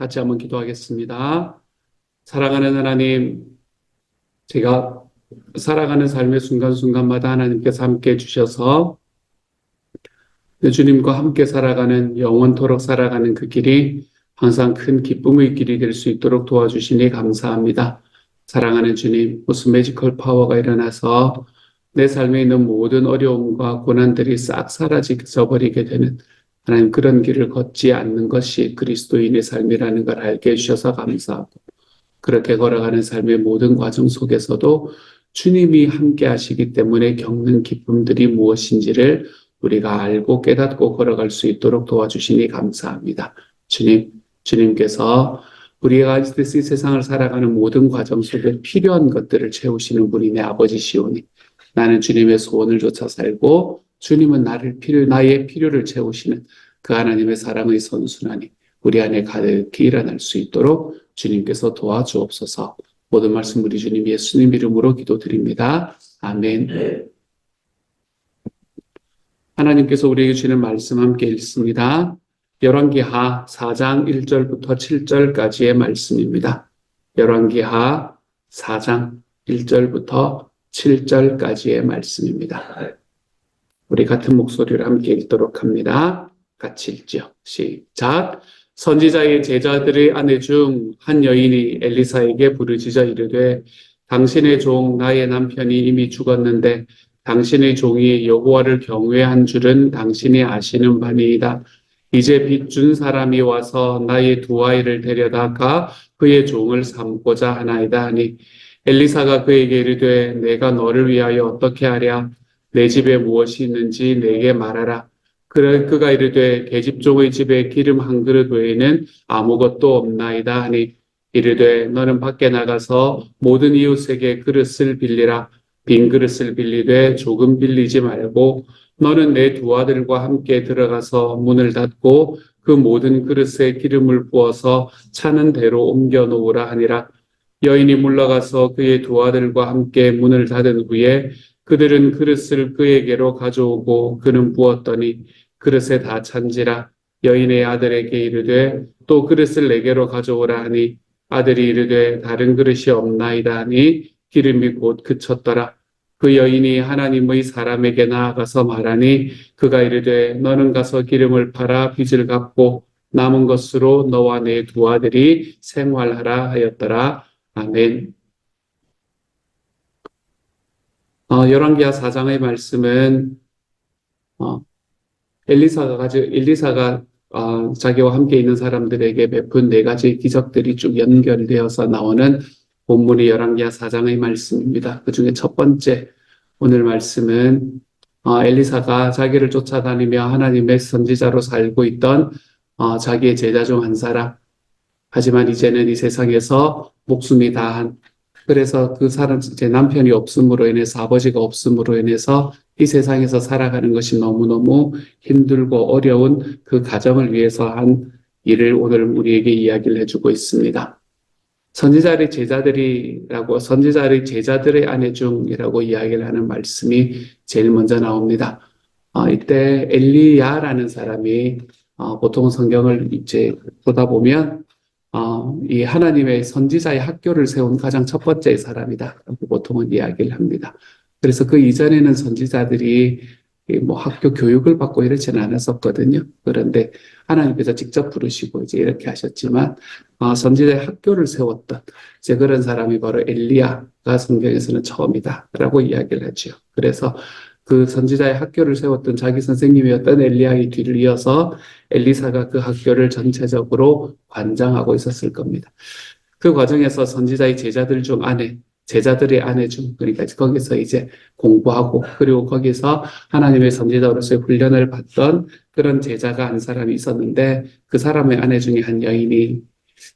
같이 한번 기도하겠습니다. 사랑하는 하나님, 제가 살아가는 삶의 순간순간마다 하나님께서 함께 해주셔서 주님과 함께 살아가는 영원토록 살아가는 그 길이 항상 큰 기쁨의 길이 될 수 있도록 도와주시니 감사합니다. 사랑하는 주님, 무슨 매지컬 파워가 일어나서 내 삶에 있는 모든 어려움과 고난들이 싹 사라져 버리게 되는 하나님 그런 길을 걷지 않는 것이 그리스도인의 삶이라는 걸 알게 해주셔서 감사하고 그렇게 걸어가는 삶의 모든 과정 속에서도 주님이 함께 하시기 때문에 겪는 기쁨들이 무엇인지를 우리가 알고 깨닫고 걸어갈 수 있도록 도와주시니 감사합니다. 주님께서 우리가 이 세상을 살아가는 모든 과정 속에 필요한 것들을 채우시는 분이 내 아버지시오니 나는 주님의 소원을 좇아 살고 주님은 나의 필요를 채우시는 그 하나님의 사랑의 선순환이 우리 안에 가득히 일어날 수 있도록 주님께서 도와주옵소서. 모든 말씀 우리 주님 예수님 이름으로 기도드립니다. 아멘. 하나님께서 우리에게 주시는 말씀 함께 읽습니다. 열왕기하 4장 1절부터 7절까지의 말씀입니다. 열왕기하 4장 1절부터 7절까지의 말씀입니다. 우리 같은 목소리로 함께 읽도록 합니다. 같이 읽죠. 시작. 선지자의 제자들의 아내 중 한 여인이 엘리사에게 부르짖어 이르되 당신의 종 나의 남편이 이미 죽었는데 당신의 종이 여호와를 경외한 줄은 당신이 아시는 바니이다. 이제 빚 준 사람이 와서 나의 두 아이를 데려다가 그의 종을 삼고자 하나이다 하니 엘리사가 그에게 이르되 내가 너를 위하여 어떻게 하랴 내 집에 무엇이 있는지 내게 말하라. 그가 이르되 계집종의 집에 기름 한 그릇 외에는 아무것도 없나이다 하니 이르되 너는 밖에 나가서 모든 이웃에게 그릇을 빌리라. 빈 그릇을 빌리되 조금 빌리지 말고 너는 내 두 아들과 함께 들어가서 문을 닫고 그 모든 그릇에 기름을 부어서 차는 대로 옮겨 놓으라 하니라. 여인이 물러가서 그의 두 아들과 함께 문을 닫은 후에 그들은 그릇을 그에게로 가져오고 그는 부었더니 그릇에 다 찬지라. 여인의 아들에게 이르되 또 그릇을 내게로 가져오라 하니 아들이 이르되 다른 그릇이 없나이다 하니 기름이 곧 그쳤더라. 그 여인이 하나님의 사람에게 나아가서 말하니 그가 이르되 너는 가서 기름을 팔아 빚을 갚고 남은 것으로 너와 내 두 아들이 생활하라 하였더라. 아멘. 열왕기하 4장의 말씀은 엘리사가 자기와 함께 있는 사람들에게 베푼 네 가지 기적들이 쭉 연결되어서 나오는 본문이 열왕기하 4장의 말씀입니다. 그 중에 첫 번째 오늘 말씀은 엘리사가 자기를 쫓아다니며 하나님의 선지자로 살고 있던 자기의 제자 중 한 사람, 하지만 이제는 이 세상에서 목숨이 다한 그래서 그 사람 제 남편이 없음으로 인해서 아버지가 없음으로 인해서 이 세상에서 살아가는 것이 너무너무 힘들고 어려운 그 가정을 위해서 한 일을 오늘 우리에게 이야기를 해주고 있습니다. 선지자의 제자들의 아내 중이라고 이야기를 하는 말씀이 제일 먼저 나옵니다. 이때 엘리야라는 사람이 보통 성경을 이제 보다 보면 이 하나님의 선지자의 학교를 세운 가장 첫 번째 사람이다. 보통은 이야기를 합니다. 그래서 그 이전에는 선지자들이 뭐 학교 교육을 받고 이러지는 않았었거든요. 그런데 하나님께서 직접 부르시고 이제 이렇게 하셨지만, 선지자의 학교를 세웠던 이제 그런 사람이 바로 엘리야가 성경에서는 처음이다라고 이야기를 하죠. 그래서 그 선지자의 학교를 세웠던 자기 선생님이었던 엘리야의 뒤를 이어서 엘리사가 그 학교를 전체적으로 관장하고 있었을 겁니다. 그 과정에서 선지자의 제자들의 아내 중, 그러니까 거기서 이제 공부하고, 그리고 거기서 하나님의 선지자로서의 훈련을 받던 그런 제자가 한 사람이 있었는데, 그 사람의 아내 중에 한 여인이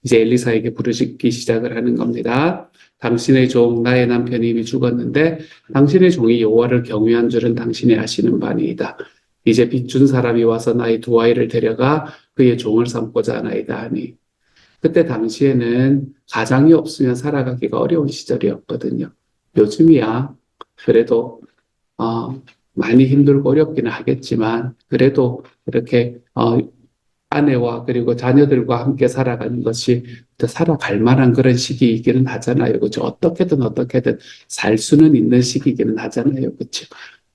이제 엘리사에게 부르짖기 시작을 하는 겁니다. 당신의 종 나의 남편이 이미 죽었는데 당신의 종이 여호와를 경외한 줄은 당신이 아시는 바니이다. 이제 빚 준 사람이 와서 나의 두 아이를 데려가 그의 종을 삼고자 하나이다 하니 그때 당시에는 가장이 없으면 살아가기가 어려운 시절이었거든요. 요즘이야 그래도 많이 힘들고 어렵기는 하겠지만 그래도 이렇게 아내와 그리고 자녀들과 함께 살아가는 것이 살아갈 만한 그런 시기이기는 하잖아요. 그죠? 어떻게든 살 수는 있는 시기이기는 하잖아요. 그렇죠?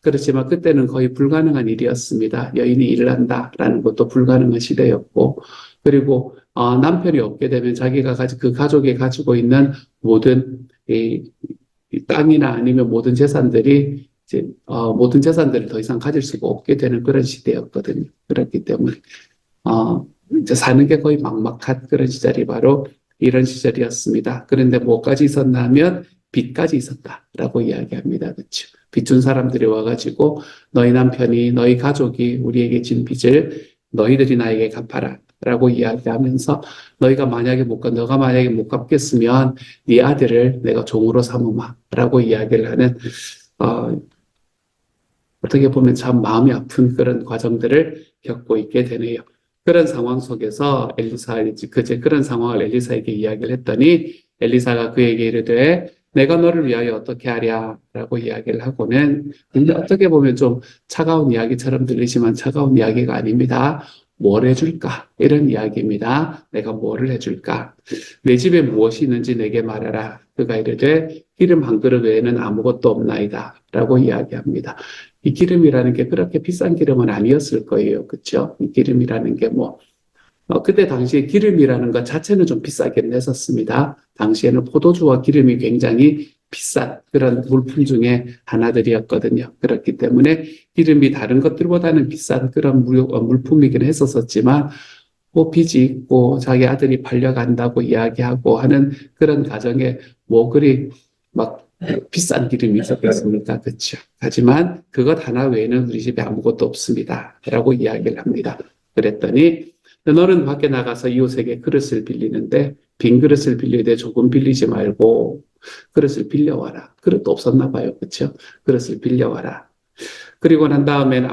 그렇지만 그때는 거의 불가능한 일이었습니다. 여인이 일난다라는 것도 불가능한 시대였고, 그리고 남편이 없게 되면 자기가 그 가족이 가지고 있는 모든 이 땅이나 아니면 모든 재산들이 이제 모든 재산들을 더 이상 가질 수가 없게 되는 그런 시대였거든요. 그렇기 때문에 이제 사는 게 거의 막막한 그런 시절이 바로 이런 시절이었습니다. 그런데 뭐까지 있었나 하면 빚까지 있었다라고 이야기합니다. 그렇죠? 빚 준 사람들이 와가지고 너희 남편이 너희 가족이 우리에게 진 빚을 너희들이 나에게 갚아라 라고 이야기하면서 너가 만약에 못 갚겠으면 네 아들을 내가 종으로 삼으마 라고 이야기를 하는 어, 어떻게 보면 참 마음이 아픈 그런 과정들을 겪고 있게 되네요. 그런 상황 속에서 그런 상황을 엘리사에게 이야기를 했더니 엘리사가 그에게 이르되 내가 너를 위하여 어떻게 하랴 라고 이야기를 하고는 근데 어떻게 보면 좀 차가운 이야기처럼 들리지만 차가운 이야기가 아닙니다. 뭘 해줄까? 이런 이야기입니다. 내가 뭐를 해줄까? 내 집에 무엇이 있는지 내게 말하라. 그가 이르되 기름 한 그릇 외에는 아무것도 없나이다 라고 이야기합니다. 이 기름이라는 게 그렇게 비싼 기름은 아니었을 거예요. 그렇죠? 이 기름이라는 게 그때 당시에 기름이라는 것 자체는 좀 비싸긴 했었습니다. 당시에는 포도주와 기름이 굉장히 비싼 그런 물품 중에 하나들이었거든요. 그렇기 때문에 기름이 다른 것들보다는 비싼 그런 물품이긴 했었지만 빚이 있고 자기 아들이 팔려간다고 이야기하고 하는 그런 가정에 그리 막 비싼 기름이 있었겠습니까? 그렇죠. 하지만 그것 하나 외에는 우리 집에 아무것도 없습니다. 라고 이야기를 합니다. 그랬더니 너는 밖에 나가서 이웃에게 그릇을 빌리는데 빈 그릇을 빌리되 조금 빌리지 말고 그릇을 빌려와라. 그릇도 없었나 봐요. 그렇죠? 그릇을 빌려와라. 그리고 난 다음엔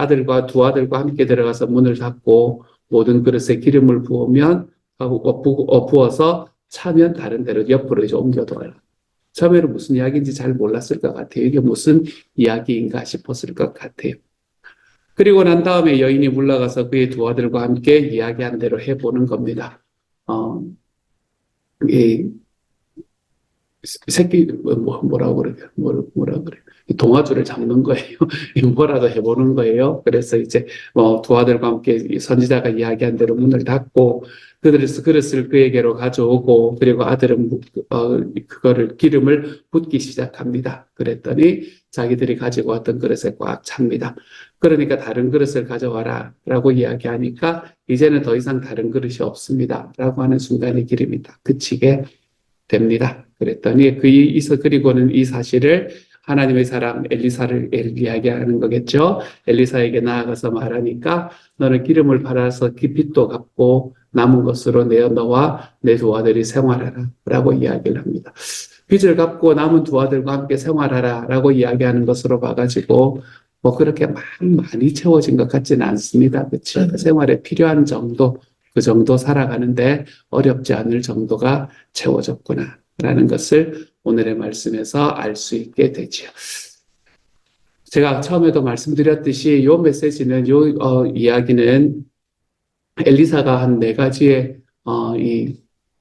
두 아들과 함께 들어가서 문을 닫고 모든 그릇에 기름을 부어서 차면 다른 데로 옆으로 이제 옮겨둬라. 처음에는 무슨 이야기인지 잘 몰랐을 것 같아요. 이게 무슨 이야기인가 싶었을 것 같아요. 그리고 난 다음에 여인이 물러가서 그의 두 아들과 함께 이야기한 대로 해보는 겁니다. 어, 이 새끼 뭐라고 그래요? 뭐라 그래요? 동아줄을 잡는 거예요. 뭐라도 해보는 거예요. 그래서 이제 두 아들과 함께 선지자가 이야기한 대로 문을 닫고 그릇을 그에게로 가져오고 그리고 아들은 그거를 기름을 붓기 시작합니다. 그랬더니 자기들이 가지고 왔던 그릇에 꽉 찹니다. 그러니까 다른 그릇을 가져와라 라고 이야기하니까 이제는 더 이상 다른 그릇이 없습니다. 라고 하는 순간에 기름이 딱 그치게 됩니다. 그랬더니 그리고는 이 사실을 하나님의 사람 엘리사를 이야기하는 거겠죠. 엘리사에게 나아가서 말하니까 너는 기름을 팔아서 빚도 갚고 남은 것으로 내어 너와 내 두 아들이 생활하라 라고 이야기를 합니다. 빚을 갚고 남은 두 아들과 함께 생활하라 라고 이야기하는 것으로 봐가지고 그렇게 많이 채워진 것 같지는 않습니다. 그렇죠? 생활에 필요한 정도 그 정도 살아가는데 어렵지 않을 정도가 채워졌구나 라는 것을 오늘의 말씀에서 알 수 있게 되죠. 제가 처음에도 말씀드렸듯이 이 메시지는 이야기는 엘리사가 한 네 가지의 이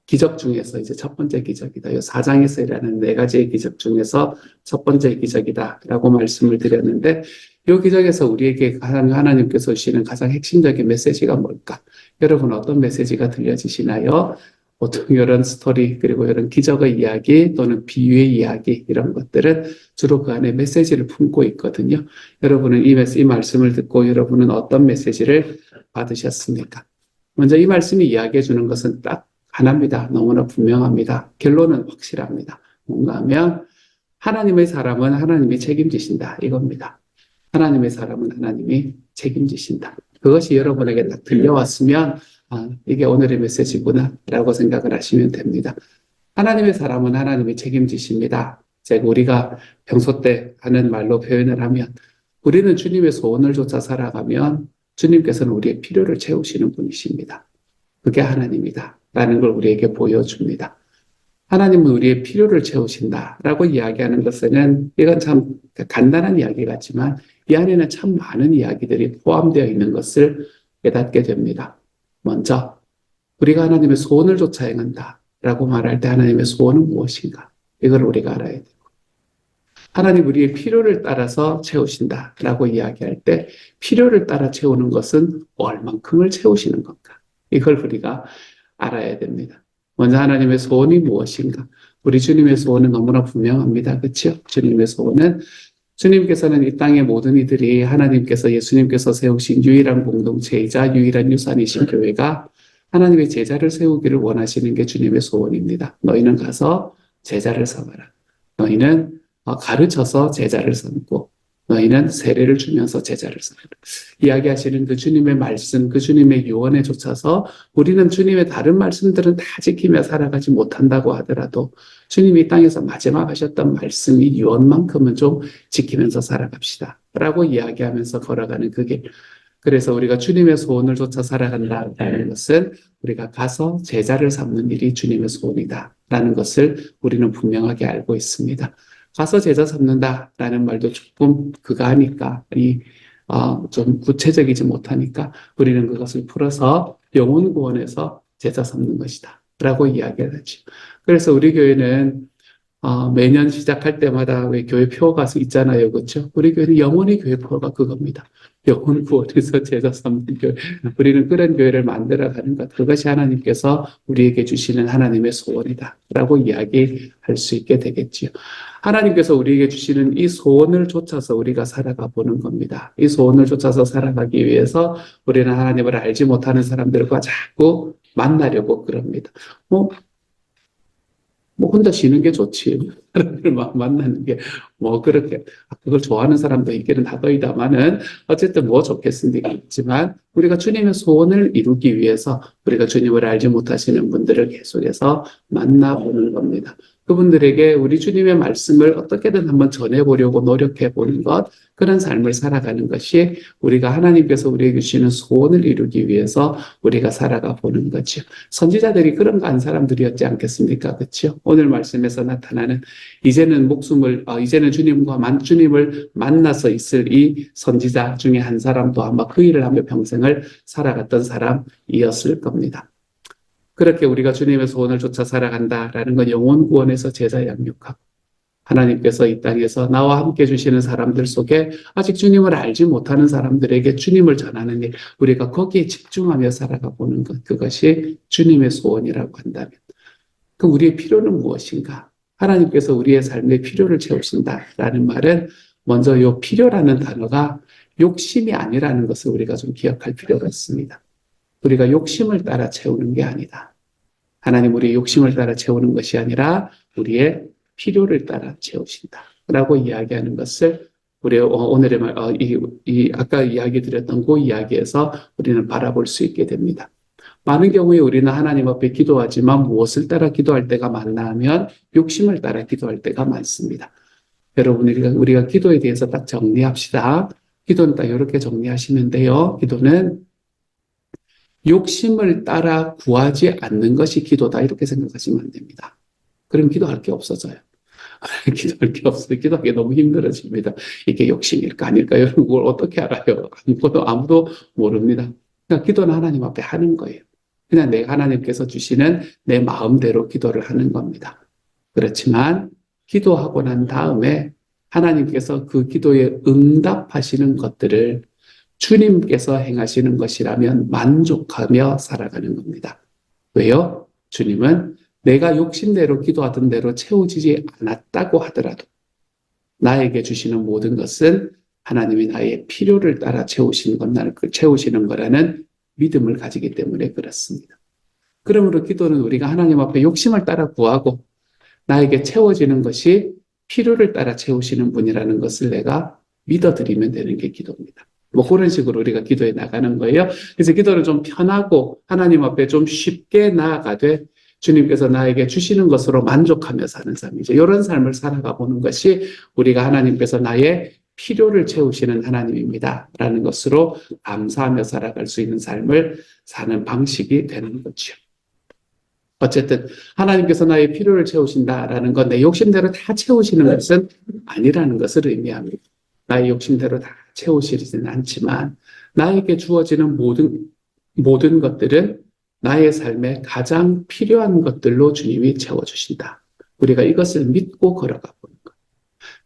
기적 중에서 이제 첫 번째 기적이다. 이 4장에서 일하는 네 가지의 기적 중에서 첫 번째 기적이다라고 말씀을 드렸는데 이 기적에서 우리에게 하나님께서 주시는 가장 핵심적인 메시지가 뭘까? 여러분 어떤 메시지가 들려지시나요? 보통 이런 스토리 그리고 이런 기적의 이야기 또는 비유의 이야기 이런 것들은 주로 그 안에 메시지를 품고 있거든요. 여러분은 이 말씀을 듣고 여러분은 어떤 메시지를 받으셨습니까? 먼저 이 말씀이 이야기해 주는 것은 딱 하나입니다. 너무나 분명합니다. 결론은 확실합니다. 뭔가 하면 하나님의 사람은 하나님이 책임지신다 이겁니다. 하나님의 사람은 하나님이 책임지신다. 그것이 여러분에게 딱 들려왔으면 이게 오늘의 메시지구나 라고 생각을 하시면 됩니다. 하나님의 사람은 하나님이 책임지십니다. 우리가 평소 때 하는 말로 표현을 하면 우리는 주님의 소원을 쫓아 살아가면 주님께서는 우리의 필요를 채우시는 분이십니다. 그게 하나님이다 라는 걸 우리에게 보여줍니다. 하나님은 우리의 필요를 채우신다라고 이야기하는 것은 이건 참 간단한 이야기 같지만 이 안에는 참 많은 이야기들이 포함되어 있는 것을 깨닫게 됩니다. 먼저 우리가 하나님의 소원을 좇아 행한다라고 말할 때 하나님의 소원은 무엇인가? 이걸 우리가 알아야 돼요. 하나님 우리의 필요를 따라서 채우신다라고 이야기할 때 필요를 따라 채우는 것은 얼만큼을 채우시는 건가? 이걸 우리가 알아야 됩니다. 먼저 하나님의 소원이 무엇인가? 우리 주님의 소원은 너무나 분명합니다. 그렇죠? 주님의 소원은 주님께서는 이 땅의 모든 이들이 하나님께서 예수님께서 세우신 유일한 공동체이자 유일한 유산이신 교회가 하나님의 제자를 세우기를 원하시는 게 주님의 소원입니다. 너희는 가서 제자를 삼아라. 너희는 가르쳐서 제자를 삼고 너희는 세례를 주면서 제자를 삼아라. 이야기하시는 그 주님의 말씀, 그 주님의 유언에 쫓아서 우리는 주님의 다른 말씀들은 다 지키며 살아가지 못한다고 하더라도 주님이 땅에서 마지막 하셨던 말씀이 유언만큼은 좀 지키면서 살아갑시다 라고 이야기하면서 걸어가는 그 길. 그래서 우리가 주님의 소원을 쫓아 살아간다는 것은 우리가 가서 제자를 삼는 일이 주님의 소원이다라는 것을 우리는 분명하게 알고 있습니다. 가서 제자 삼는다라는 말도 조금 그가하니까 좀 구체적이지 못하니까 우리는 그것을 풀어서 영혼 구원에서 제자 삼는 것이다 라고 이야기를 하죠. 그래서 우리 교회는 매년 시작할 때마다 왜 교회표가 있잖아요. 그렇죠? 우리 교회는 영원히 교회표가 그겁니다. 영혼 구원에서 제자 삼는 교회. 우리는 그런 교회를 만들어가는 것. 그것이 하나님께서 우리에게 주시는 하나님의 소원이다 라고 이야기할 수 있게 되겠지요. 하나님께서 우리에게 주시는 이 소원을 쫓아서 우리가 살아가 보는 겁니다. 이 소원을 쫓아서 살아가기 위해서 우리는 하나님을 알지 못하는 사람들과 자꾸 만나려고 그럽니다. 혼자 쉬는 게 좋지. 사람들 만나는 게, 그렇게, 그걸 좋아하는 사람도 있기는 하더이다마는, 어쨌든 좋겠습니까? 있지만, 우리가 주님의 소원을 이루기 위해서, 우리가 주님을 알지 못하시는 분들을 계속해서 만나보는 겁니다. 그분들에게 우리 주님의 말씀을 어떻게든 한번 전해보려고 노력해 보는 것, 그런 삶을 살아가는 것이 우리가 하나님께서 우리에게 주시는 소원을 이루기 위해서 우리가 살아가 보는 거죠. 선지자들이 그런 거 한 사람들이었지 않겠습니까? 그렇죠? 오늘 말씀에서 나타나는 이제는 주님을 만나서 있을 이 선지자 중에 한 사람도 아마 그 일을 하며 평생을 살아갔던 사람이었을 겁니다. 그렇게 우리가 주님의 소원을 쫓아 살아간다라는 건 영혼 구원에서 제자 양육하고 하나님께서 이 땅에서 나와 함께 주시는 사람들 속에 아직 주님을 알지 못하는 사람들에게 주님을 전하는 일, 우리가 거기에 집중하며 살아가 보는 것, 그것이 주님의 소원이라고 한다면 그 우리의 필요는 무엇인가? 하나님께서 우리의 삶의 필요를 채우신다라는 말은 먼저 이 필요라는 단어가 욕심이 아니라는 것을 우리가 좀 기억할 필요가 있습니다. 우리가 욕심을 따라 채우는 게 아니다. 하나님 우리의 욕심을 따라 채우는 것이 아니라 우리의 필요를 따라 채우신다 라고 이야기하는 것을 우리 오늘의 말, 아까 이야기 드렸던 그 이야기에서 우리는 바라볼 수 있게 됩니다. 많은 경우에 우리는 하나님 앞에 기도하지만 무엇을 따라 기도할 때가 많나 하면 욕심을 따라 기도할 때가 많습니다. 여러분 우리가 기도에 대해서 딱 정리합시다. 기도는 딱 이렇게 정리하시면 돼요. 기도는 욕심을 따라 구하지 않는 것이 기도다 이렇게 생각하시면 안 됩니다. 그럼 기도할 게 없어져요. 기도할 게 없어요. 기도하기 너무 힘들어집니다. 이게 욕심일까 아닐까 이런 걸 어떻게 알아요? 아무도 모릅니다. 그러니까 기도는 하나님 앞에 하는 거예요. 그냥 내가 하나님께서 주시는 내 마음대로 기도를 하는 겁니다. 그렇지만 기도하고 난 다음에 하나님께서 그 기도에 응답하시는 것들을 주님께서 행하시는 것이라면 만족하며 살아가는 겁니다. 왜요? 주님은 내가 욕심대로 기도하던 대로 채워지지 않았다고 하더라도 나에게 주시는 모든 것은 하나님이 나의 필요를 따라 채우시는 거라는 믿음을 가지기 때문에 그렇습니다. 그러므로 기도는 우리가 하나님 앞에 욕심을 따라 구하고 나에게 채워지는 것이 필요를 따라 채우시는 분이라는 것을 내가 믿어드리면 되는 게 기도입니다. 그런 식으로 우리가 기도해 나가는 거예요. 그래서 기도를 좀 편하고 하나님 앞에 좀 쉽게 나아가되 주님께서 나에게 주시는 것으로 만족하며 사는 삶이죠. 이런 삶을 살아가 보는 것이 우리가 하나님께서 나의 필요를 채우시는 하나님입니다 라는 것으로 감사하며 살아갈 수 있는 삶을 사는 방식이 되는 거죠. 어쨌든 하나님께서 나의 필요를 채우신다라는 건 내 욕심대로 다 채우시는 것은 아니라는 것을 의미합니다. 나의 욕심대로 다 채우시지는 않지만 나에게 주어지는 모든 모든 것들은 나의 삶에 가장 필요한 것들로 주님이 채워주신다. 우리가 이것을 믿고 걸어가 보는 것.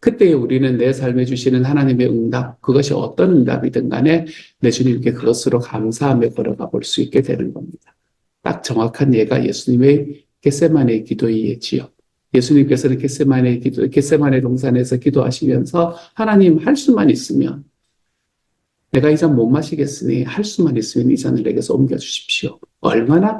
그때 우리는 내 삶에 주시는 하나님의 응답, 그것이 어떤 응답이든 간에 내 주님께 그것으로 감사하며 걸어가 볼 수 있게 되는 겁니다. 딱 정확한 예가 예수님의 겟세마네 기도의 예지요. 예수님께서는 겟세마네 동산에서 기도하시면서 하나님 할 수만 있으면 내가 이 잔 못 마시겠으니 할 수만 있으면 이 잔을 내게서 옮겨주십시오. 얼마나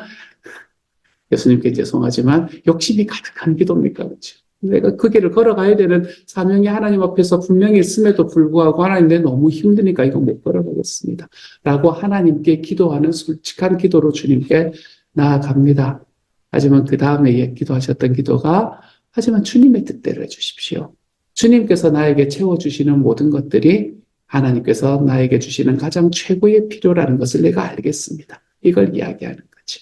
예수님께 죄송하지만 욕심이 가득한 기도입니까? 그렇죠? 내가 그 길을 걸어가야 되는 사명이 하나님 앞에서 분명히 있음에도 불구하고 하나님 내 너무 힘드니까 이거 못 걸어가겠습니다. 라고 하나님께 기도하는 솔직한 기도로 주님께 나아갑니다. 하지만 그 다음에 기도하셨던 기도가 하지만 주님의 뜻대로 해주십시오. 주님께서 나에게 채워주시는 모든 것들이 하나님께서 나에게 주시는 가장 최고의 필요라는 것을 내가 알겠습니다. 이걸 이야기하는 거죠.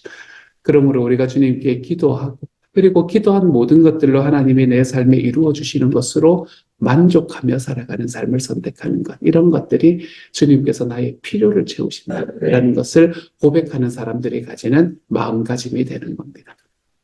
그러므로 우리가 주님께 기도하고 그리고 기도한 모든 것들로 하나님이 내 삶에 이루어 주시는 것으로 만족하며 살아가는 삶을 선택하는 것. 이런 것들이 주님께서 나의 필요를 채우신다라는 것을 고백하는 사람들이 가지는 마음가짐이 되는 겁니다.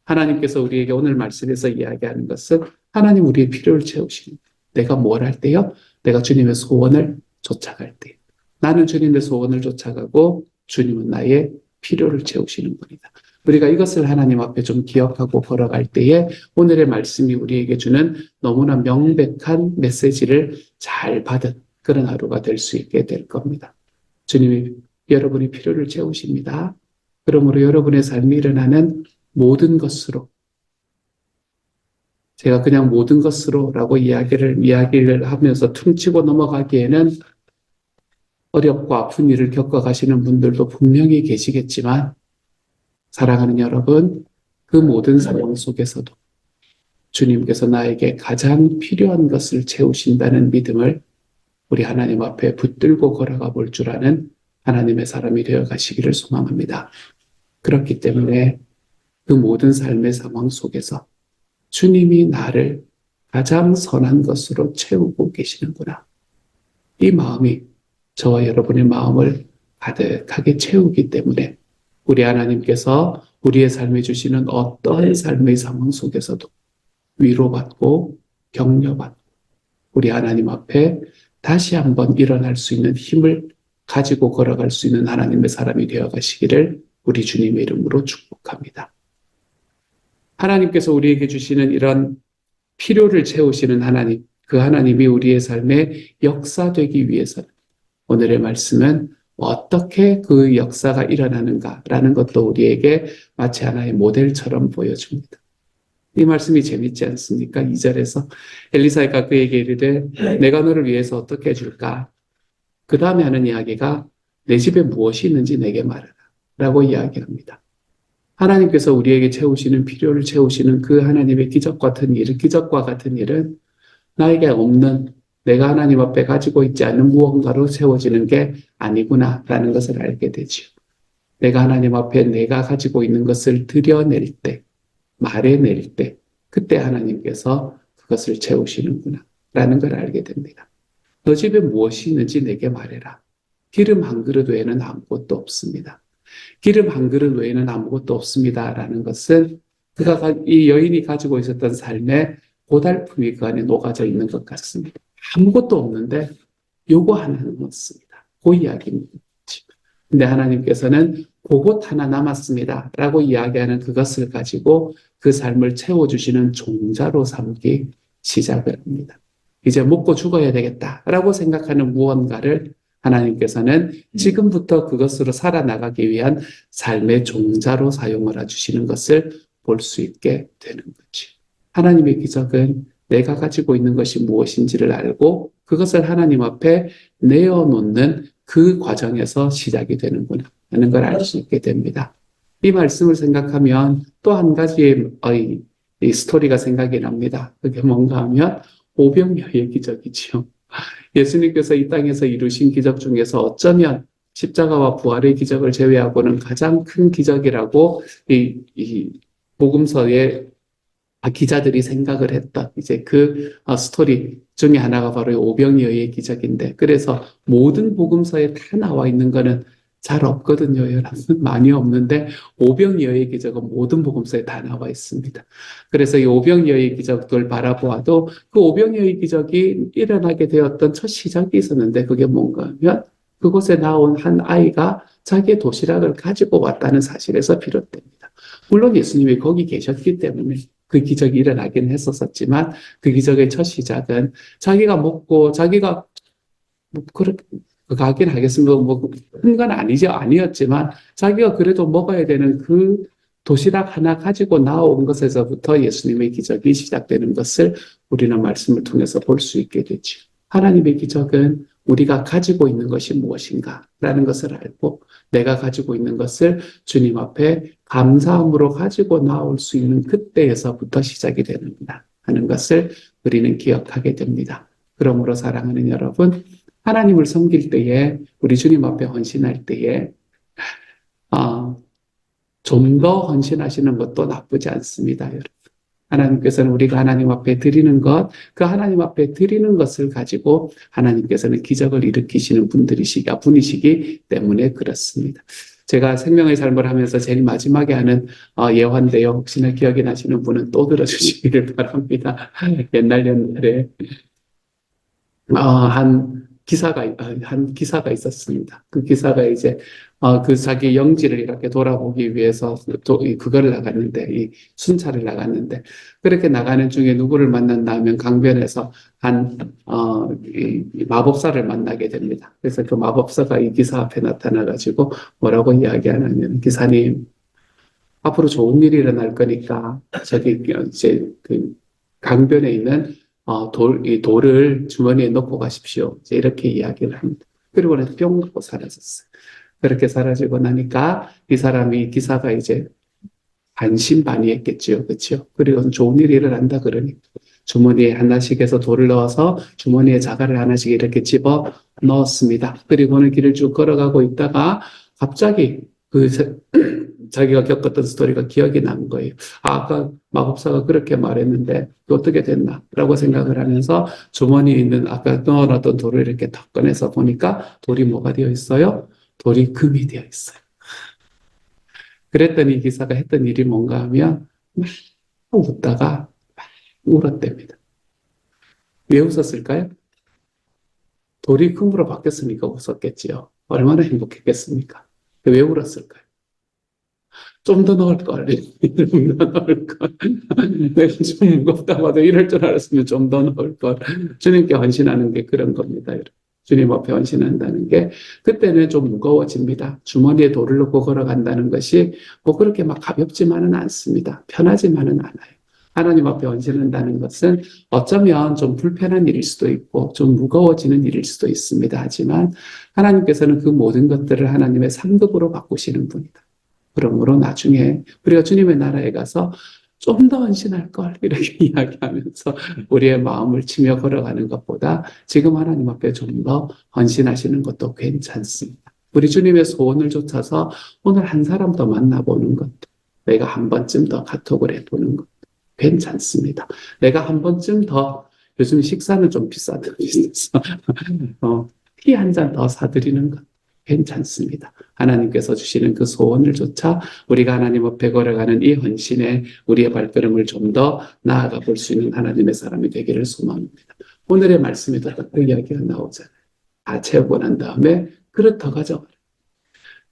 하나님께서 우리에게 오늘 말씀에서 이야기하는 것은 하나님 우리의 필요를 채우시는 것. 내가 뭘 할 때요? 내가 주님의 소원을 쫓아갈 때. 나는 주님의 소원을 쫓아가고 주님은 나의 필요를 채우시는 분이다. 우리가 이것을 하나님 앞에 좀 기억하고 걸어갈 때에 오늘의 말씀이 우리에게 주는 너무나 명백한 메시지를 잘 받은 그런 하루가 될 수 있게 될 겁니다. 주님이 여러분의 필요를 채우십니다. 그러므로 여러분의 삶이 일어나는 모든 것으로 제가 그냥 모든 것으로 라고 이야기를 하면서 퉁치고 넘어가기에는 어렵고 아픈 일을 겪어가시는 분들도 분명히 계시겠지만 사랑하는 여러분, 그 모든 상황 속에서도 주님께서 나에게 가장 필요한 것을 채우신다는 믿음을 우리 하나님 앞에 붙들고 걸어가 볼 줄 아는 하나님의 사람이 되어 가시기를 소망합니다. 그렇기 때문에 그 모든 삶의 상황 속에서 주님이 나를 가장 선한 것으로 채우고 계시는구나. 이 마음이 저와 여러분의 마음을 가득하게 채우기 때문에 우리 하나님께서 우리의 삶에 주시는 어떠한 삶의 상황 속에서도 위로받고 격려받고 우리 하나님 앞에 다시 한번 일어날 수 있는 힘을 가지고 걸어갈 수 있는 하나님의 사람이 되어 가시기를 우리 주님의 이름으로 축복합니다. 하나님께서 우리에게 주시는 이런 필요를 채우시는 하나님, 그 하나님이 우리의 삶에 역사되기 위해서는 오늘의 말씀은 어떻게 그 역사가 일어나는가라는 것도 우리에게 마치 하나의 모델처럼 보여줍니다. 이 말씀이 재밌지 않습니까? 2절에서 엘리사가 그에게 이르되 내가 너를 위해서 어떻게 해줄까? 그 다음에 하는 이야기가 내 집에 무엇이 있는지 내게 말하라 라고 이야기합니다. 하나님께서 우리에게 채우시는 필요를 채우시는 그 하나님의 기적과 같은 일은 나에게 없는 내가 하나님 앞에 가지고 있지 않는 무언가로 채워지는 게 아니구나라는 것을 알게 되죠. 내가 하나님 앞에 내가 가지고 있는 것을 드려낼 때, 말해낼 때, 그때 하나님께서 그것을 채우시는구나라는 걸 알게 됩니다. 너 집에 무엇이 있는지 내게 말해라. 기름 한 그릇 외에는 아무것도 없습니다. 기름 한 그릇 외에는 아무것도 없습니다라는 것은 이 여인이 가지고 있었던 삶의 고달픔이 그 안에 녹아져 있는 것 같습니다. 아무것도 없는데 요거 하나는 없습니다. 그 이야기입니다. 근데 하나님께서는 그것 하나 남았습니다 라고 이야기하는 그것을 가지고 그 삶을 채워주시는 종자로 삼기 시작을 합니다. 이제 먹고 죽어야 되겠다라고 생각하는 무언가를 하나님께서는 지금부터 그것으로 살아나가기 위한 삶의 종자로 사용을 해주시는 것을 볼 수 있게 되는 거지. 하나님의 기적은 내가 가지고 있는 것이 무엇인지를 알고 그것을 하나님 앞에 내어놓는 그 과정에서 시작이 되는구나 하는 걸 알 수 있게 됩니다. 이 말씀을 생각하면 또 한 가지의 이 스토리가 생각이 납니다. 그게 뭔가 하면 오병이어의 기적이지요. 예수님께서 이 땅에서 이루신 기적 중에서 어쩌면 십자가와 부활의 기적을 제외하고는 가장 큰 기적이라고 이 복음서의 기자들이 생각을 했던 이제 그 스토리 중에 하나가 바로 오병이어의 기적인데 그래서 모든 복음서에 다 나와 있는 거는 잘 없거든요, 여러분. 많이 없는데 오병이어의 기적은 모든 복음서에 다 나와 있습니다. 그래서 이 오병이어의 기적을 바라보아도 그 오병이어의 기적이 일어나게 되었던 첫 시작이 있었는데 그게 뭔가 하면 그곳에 나온 한 아이가 자기의 도시락을 가지고 왔다는 사실에서 비롯됩니다. 물론 예수님이 거기 계셨기 때문에 그 기적이 일어나긴 했었지만 그 기적의 첫 시작은 자기가 먹고 자기가 뭐 그렇게 가긴 하겠습니다. 뭐 큰 건 아니었지만 자기가 그래도 먹어야 되는 그 도시락 하나 가지고 나온 것에서부터 예수님의 기적이 시작되는 것을 우리는 말씀을 통해서 볼 수 있게 되죠. 하나님의 기적은 우리가 가지고 있는 것이 무엇인가라는 것을 알고 내가 가지고 있는 것을 주님 앞에 감사함으로 가지고 나올 수 있는 그때에서부터 시작이 되는구나 하는 것을 우리는 기억하게 됩니다. 그러므로 사랑하는 여러분, 하나님을 섬길 때에 우리 주님 앞에 헌신할 때에 좀 더 헌신하시는 것도 나쁘지 않습니다, 여러분. 하나님께서는 우리가 하나님 앞에 드리는 것, 그 하나님 앞에 드리는 것을 가지고 하나님께서는 기적을 일으키시는 분이시기 때문에 그렇습니다. 제가 생명의 삶을 하면서 제일 마지막에 하는 예화인데요. 혹시나 기억이 나시는 분은 또 들어주시기를 바랍니다. 옛날에 한 기사가 있었습니다. 그 기사가 이제, 그 자기 영지를 이렇게 돌아보기 위해서 그거를 나갔는데, 이 순찰을 나갔는데, 그렇게 나가는 중에 누구를 만났나 하면 강변에서 이 마법사를 만나게 됩니다. 그래서 그 마법사가 이 기사 앞에 나타나가지고 뭐라고 이야기하냐면, 기사님, 앞으로 좋은 일이 일어날 거니까, 저기, 이제 그 강변에 있는 이 돌을 주머니에 넣고 가십시오. 이제 이렇게 이야기를 합니다. 그리고는 뿅 하고 사라졌어요. 그렇게 사라지고 나니까 이 기사가 이제 반신반의했겠지요. 그렇죠? 그리고 좋은 일이 일어난다 그러니까 주머니에 하나씩 해서 돌을 넣어서 주머니에 자갈을 하나씩 이렇게 집어 넣었습니다. 그리고는 길을 쭉 걸어가고 있다가 갑자기 자기가 겪었던 스토리가 기억이 난 거예요. 아까 마법사가 그렇게 말했는데 어떻게 됐나? 라고 생각을 하면서 주머니에 있는 아까 넣어놨던 돌을 이렇게 탁 꺼내서 보니까 돌이 뭐가 되어 있어요? 돌이 금이 되어 있어요. 그랬더니 기사가 했던 일이 뭔가 하면 막 웃다가 막 울었답니다. 왜 웃었을까요? 돌이 금으로 바뀌었으니까 웃었겠지요. 얼마나 행복했겠습니까? 왜 울었을까요? 좀 더 넣을 걸. 좀 더 넣을 걸. 내가 좀 무겁다고 하도 이럴 줄 알았으면 좀 더 넣을 걸. 주님께 헌신하는 게 그런 겁니다. 주님 앞에 헌신한다는 게 그때는 좀 무거워집니다. 주머니에 돌을 넣고 걸어간다는 것이 뭐 그렇게 막 가볍지만은 않습니다. 편하지만은 않아요. 하나님 앞에 헌신한다는 것은 어쩌면 좀 불편한 일일 수도 있고 좀 무거워지는 일일 수도 있습니다. 하지만 하나님께서는 그 모든 것들을 하나님의 상급으로 바꾸시는 분이다. 그러므로 나중에 우리가 주님의 나라에 가서 좀 더 헌신할 걸 이렇게 이야기하면서 우리의 마음을 치며 걸어가는 것보다 지금 하나님 앞에 좀 더 헌신하시는 것도 괜찮습니다. 우리 주님의 소원을 좇아서 오늘 한 사람 더 만나보는 것도 내가 한 번쯤 더 카톡을 해보는 것도 괜찮습니다. 내가 한 번쯤 더 요즘 식사는 좀 비싸서 티 한 잔 더 사드리는 것 괜찮습니다. 하나님께서 주시는 그 소원을 조차 우리가 하나님 앞에 걸어가는 이 헌신에 우리의 발걸음을 좀 더 나아가 볼 수 있는 하나님의 사람이 되기를 소망합니다. 오늘의 말씀에도 그 이야기가 나오잖아요. 다 채우고 난 다음에 그릇 더 가져가라.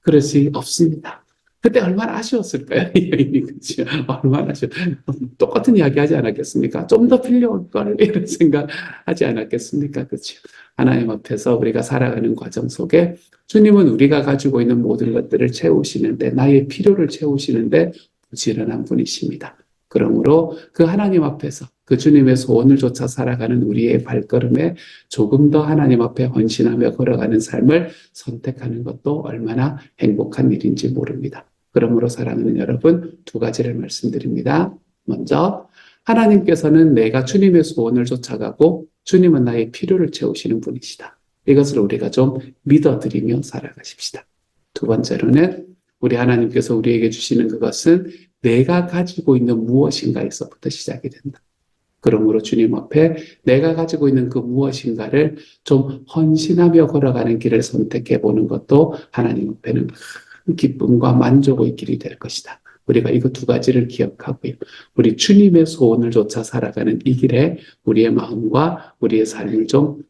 그릇이 없습니다. 그때 얼마나 아쉬웠을까요? 이 여인이, 그치? 얼마나 똑같은 이야기 하지 않았겠습니까? 좀 더 필요할 걸, 이런 생각 하지 않았겠습니까? 그치? 하나님 앞에서 우리가 살아가는 과정 속에 주님은 우리가 가지고 있는 모든 것들을 채우시는데, 나의 필요를 채우시는데 부지런한 분이십니다. 그러므로 그 하나님 앞에서 그 주님의 소원을 좇아 살아가는 우리의 발걸음에 조금 더 하나님 앞에 헌신하며 걸어가는 삶을 선택하는 것도 얼마나 행복한 일인지 모릅니다. 그러므로 사랑하는 여러분, 두 가지를 말씀드립니다. 먼저 하나님께서는 내가 주님의 소원을 좇아가고 주님은 나의 필요를 채우시는 분이시다. 이것을 우리가 좀 믿어드리며 살아가십시다. 두 번째로는 우리 하나님께서 우리에게 주시는 그것은 내가 가지고 있는 무엇인가에서부터 시작이 된다. 그러므로 주님 앞에 내가 가지고 있는 그 무엇인가를 좀 헌신하며 걸어가는 길을 선택해 보는 것도 하나님 앞에는 큰 기쁨과 만족의 길이 될 것이다. 우리가 이거 두 가지를 기억하고요. 우리 주님의 소원을 쫓아 살아가는 이 길에 우리의 마음과 우리의 삶을 좀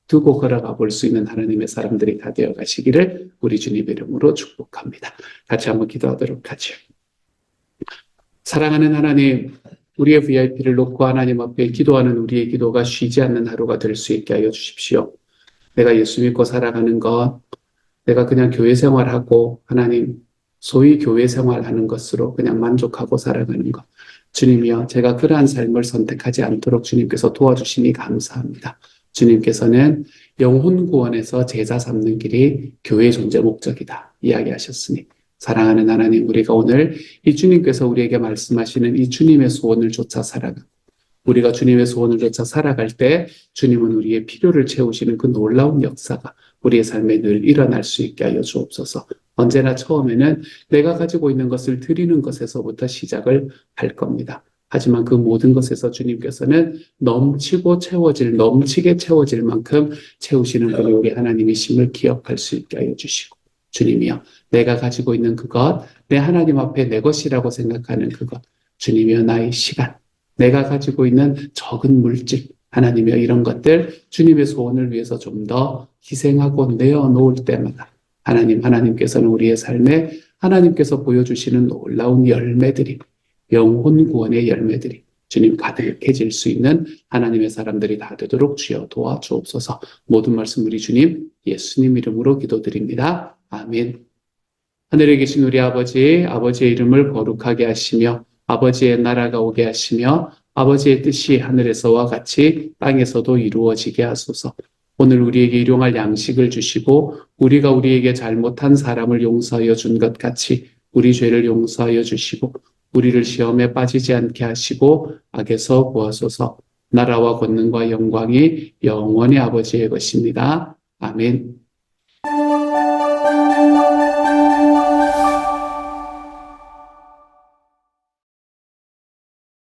두고 걸어가 볼 수 있는 하나님의 사람들이 다 되어 가시기를 우리 주님 이름으로 축복합니다. 같이 한번 기도하도록 하죠. 사랑하는 하나님, 우리의 VIP를 놓고 하나님 앞에 기도하는 우리의 기도가 쉬지 않는 하루가 될 수 있게 하여 주십시오. 내가 예수 믿고 살아가는 것, 내가 그냥 교회 생활하고 하나님 소위 교회 생활하는 것으로 그냥 만족하고 살아가는 것. 주님이여, 제가 그러한 삶을 선택하지 않도록 주님께서 도와주시니 감사합니다. 주님께서는 영혼 구원에서 제자 삼는 길이 교회의 존재 목적이다 이야기하셨으니 사랑하는 하나님, 우리가 오늘 이 주님께서 우리에게 말씀하시는 이 주님의 소원을 쫓아 살아가 우리가 주님의 소원을 쫓아 살아갈 때 주님은 우리의 필요를 채우시는 그 놀라운 역사가 우리의 삶에 늘 일어날 수 있게 하여 주옵소서. 언제나 처음에는 내가 가지고 있는 것을 드리는 것에서부터 시작을 할 겁니다. 하지만 그 모든 것에서 주님께서는 넘치게 채워질 만큼 채우시는 분이 우리 하나님이심을 기억할 수 있게 하여 주시고, 주님이여, 내가 가지고 있는 그것, 내 하나님 앞에 내 것이라고 생각하는 그것, 주님이여, 나의 시간, 내가 가지고 있는 적은 물질, 하나님이여, 이런 것들 주님의 소원을 위해서 좀 더 희생하고 내어놓을 때마다 하나님께서는 우리의 삶에 하나님께서 보여주시는 놀라운 열매들이, 영혼 구원의 열매들이 주님 가득해질 수 있는 하나님의 사람들이 다 되도록 주여 도와주옵소서. 모든 말씀 우리 주님 예수님 이름으로 기도드립니다. 아멘. 하늘에 계신 우리 아버지, 아버지의 이름을 거룩하게 하시며 아버지의 나라가 오게 하시며 아버지의 뜻이 하늘에서와 같이 땅에서도 이루어지게 하소서. 오늘 우리에게 일용할 양식을 주시고 우리가 우리에게 잘못한 사람을 용서하여 준 것 같이 우리 죄를 용서하여 주시고 우리를 시험에 빠지지 않게 하시고 악에서 구하소서. 나라와 권능과 영광이 영원히 아버지의 것입니다. 아멘.